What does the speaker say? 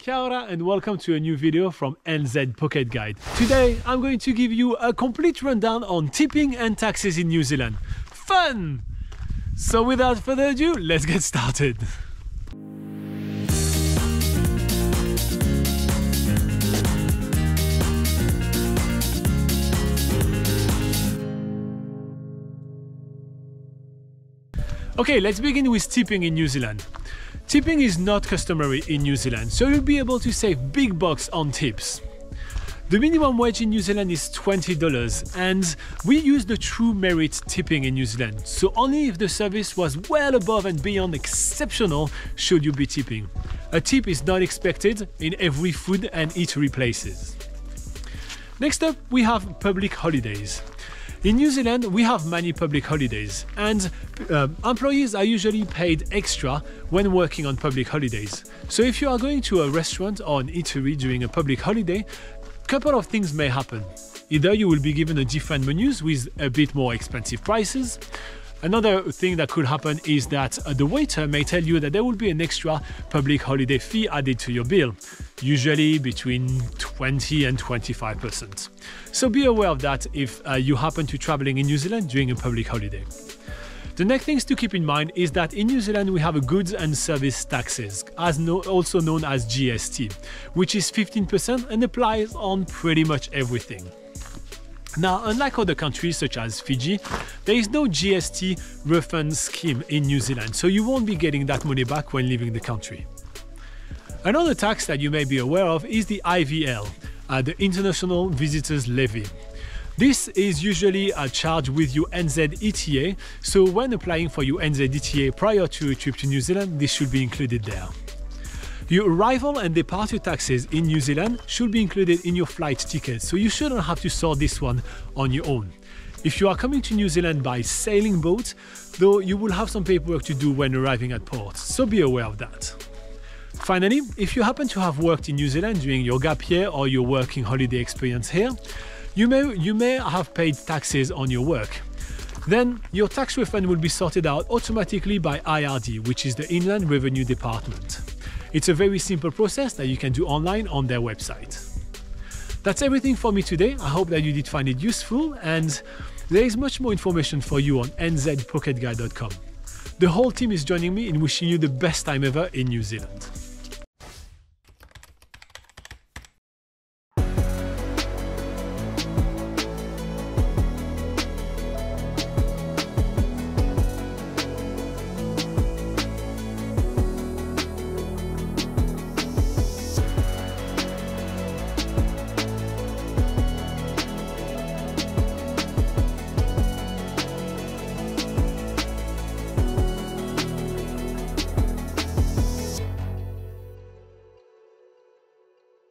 Kia ora and welcome to a new video from NZ Pocket Guide. Today I'm going to give you a complete rundown on tipping and taxes in New Zealand. Fun! So without further ado, let's get started. Okay, let's begin with tipping in New Zealand. Tipping is not customary in New Zealand, so you'll be able to save big bucks on tips. The minimum wage in New Zealand is $20, and we use the true merit tipping in New Zealand, so only if the service was well above and beyond exceptional should you be tipping. A tip is not expected in every food and eatery places. Next up, we have public holidays. In New Zealand, we have many public holidays, and employees are usually paid extra when working on public holidays. So if you are going to a restaurant or an eatery during a public holiday, a couple of things may happen. Either you will be given a different menus with a bit more expensive prices. Another thing that could happen is that the waiter may tell you that there will be an extra public holiday fee added to your bill, usually between 20 and 25%. So be aware of that if you happen to traveling in New Zealand during a public holiday. The next things to keep in mind is that in New Zealand we have a goods and service taxes, also known as GST, which is 15% and applies on pretty much everything. Now, unlike other countries such as Fiji, there is no GST refund scheme in New Zealand, so you won't be getting that money back when leaving the country. Another tax that you may be aware of is the IVL, the International Visitors Levy. This is usually charged with your NZDT, so when applying for your NZDT prior to a trip to New Zealand, this should be included there. Your arrival and departure taxes in New Zealand should be included in your flight ticket, so you shouldn't have to sort this one on your own. If you are coming to New Zealand by sailing boat, though, you will have some paperwork to do when arriving at port, so be aware of that. Finally, if you happen to have worked in New Zealand during your gap year or your working holiday experience here, you may have paid taxes on your work. Then your tax refund will be sorted out automatically by IRD, which is the Inland Revenue Department. It's a very simple process that you can do online on their website. That's everything for me today. I hope that you did find it useful, and there is much more information for you on nzpocketguide.com. The whole team is joining me in wishing you the best time ever in New Zealand.